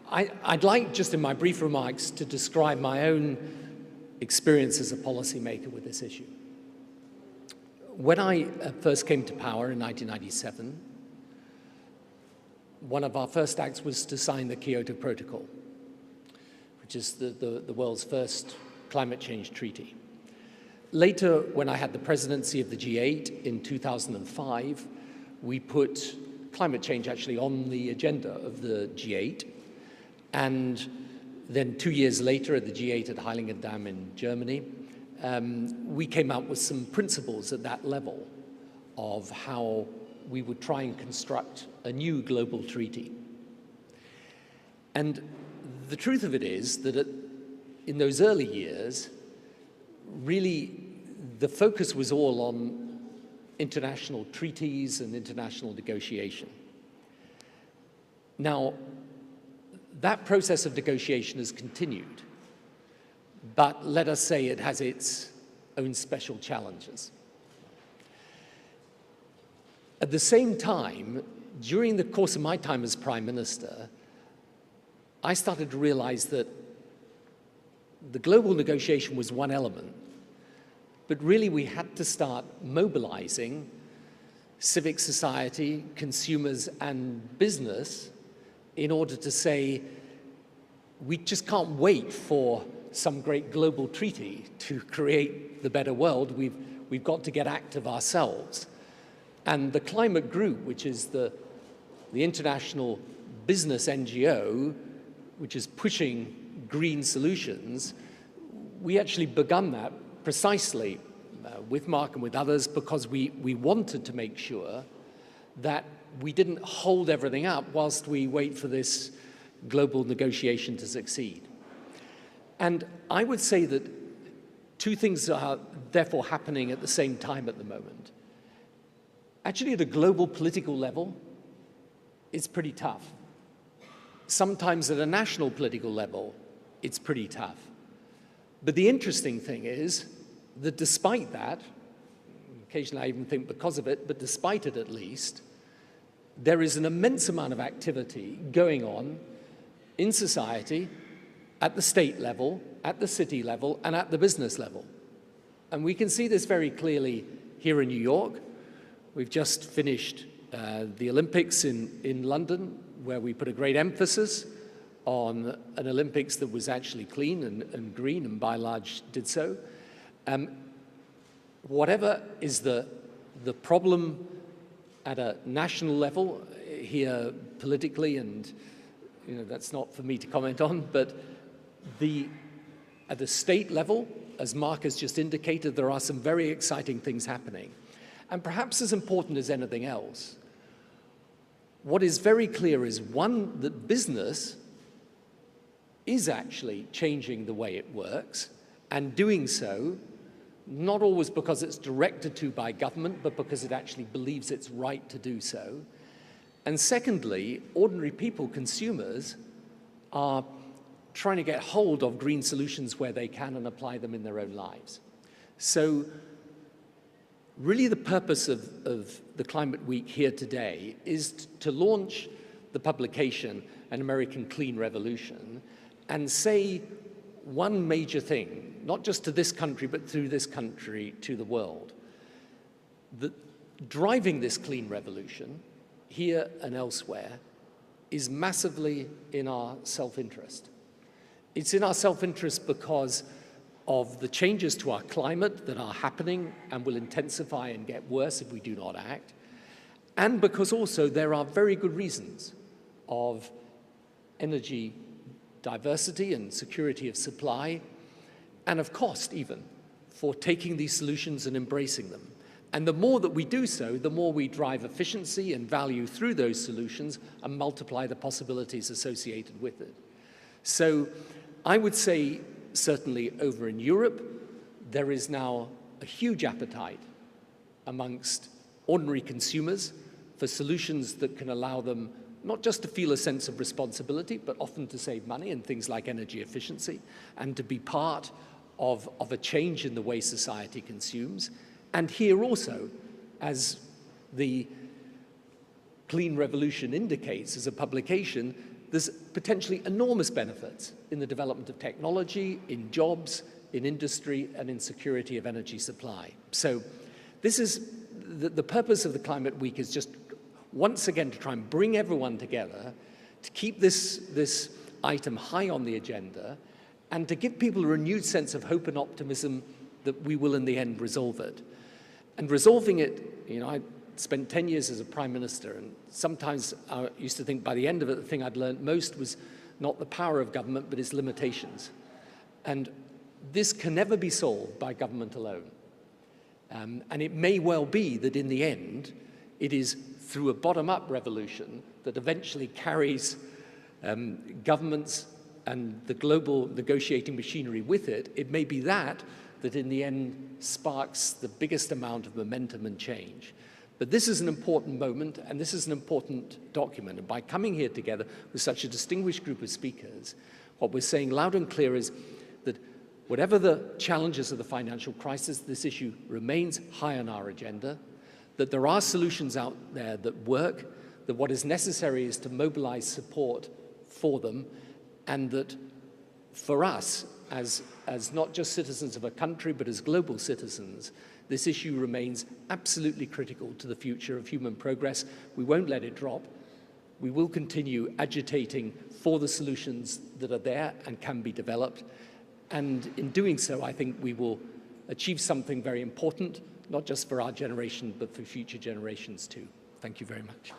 I'd like, just in my brief remarks, to describe my own experience as a policymaker with this issue. When I first came to power in 1997, one of our first acts was to sign the Kyoto Protocol, which is the world's first climate change treaty. Later, when I had the presidency of the G8 in 2005, we put climate change actually on the agenda of the G8. And then 2 years later at the G8 at Heiligendamm in Germany, we came out with some principles at that level of how we would try and construct a new global treaty. And the truth of it is that in those early years, really the focus was all on international treaties and international negotiation. Now, that process of negotiation has continued, but let us say it has its own special challenges. At the same time, during the course of my time as Prime Minister, I started to realize that the global negotiation was one element, but really we had to start mobilizing civic society, consumers, and business in order to say, we just can't wait for some great global treaty to create the better world. We've got to get active ourselves. And the Climate Group, which is the international business NGO, which is pushing green solutions, we actually begun that precisely with Mark and with others because we wanted to make sure that we didn't hold everything up whilst we wait for this global negotiation to succeed. And I would say that two things are therefore happening at the same time at the moment. Actually, at a global political level, it's pretty tough. Sometimes at a national political level, it's pretty tough. But the interesting thing is that despite that, occasionally I even think because of it, but despite it at least, there is an immense amount of activity going on in society, at the state level, at the city level, and at the business level. And we can see this very clearly here in New York. We've just finished the Olympics in London, where we put a great emphasis on an Olympics that was actually clean and green, and by and large did so. Whatever is the problem at a national level here politically, and that's not for me to comment on, but at the state level, as Mark has just indicated, there are some very exciting things happening. And perhaps as important as anything else, what is very clear is, one, that business is actually changing the way it works, and doing so not always because it's directed to by government, but because it actually believes it's right to do so. And secondly, ordinary people, consumers, are trying to get hold of green solutions where they can and apply them in their own lives. So really the purpose of the Climate Week here today is to launch the publication, An American Clean Revolution, and say one major thing, not just to this country, but through this country to the world, that driving this clean revolution here and elsewhere is massively in our self-interest. It's in our self-interest because of the changes to our climate that are happening and will intensify and get worse if we do not act, and because also there are very good reasons of energy diversity and security of supply, and of cost even, for taking these solutions and embracing them. And the more that we do so, the more we drive efficiency and value through those solutions and multiply the possibilities associated with it. So I would say, certainly over in Europe, there is now a huge appetite amongst ordinary consumers for solutions that can allow them not just to feel a sense of responsibility, but often to save money in things like energy efficiency, and to be part of a change in the way society consumes. And here also, as the Clean Revolution indicates as a publication, there's potentially enormous benefits in the development of technology, in jobs, in industry, and in security of energy supply. So this is the purpose of the Climate Week, is just once again to try and bring everyone together, to keep this item high on the agenda, and to give people a renewed sense of hope and optimism that we will in the end resolve it. And resolving it, you know, I spent 10 years as a prime minister, and sometimes I used to think by the end of it, the thing I'd learned most was not the power of government, but its limitations. And this can never be solved by government alone. And it may well be that in the end, it is through a bottom-up revolution that eventually carries governments and the global negotiating machinery with it. It may be that in the end sparks the biggest amount of momentum and change. But this is an important moment, and this is an important document. And by coming here together with such a distinguished group of speakers, what we're saying loud and clear is that whatever the challenges of the financial crisis, this issue remains high on our agenda, that there are solutions out there that work, that what is necessary is to mobilize support for them, and that for us, as not just citizens of a country, but as global citizens, this issue remains absolutely critical to the future of human progress. We won't let it drop. We will continue agitating for the solutions that are there and can be developed. And in doing so, I think we will achieve something very important, not just for our generation, but for future generations too. Thank you very much.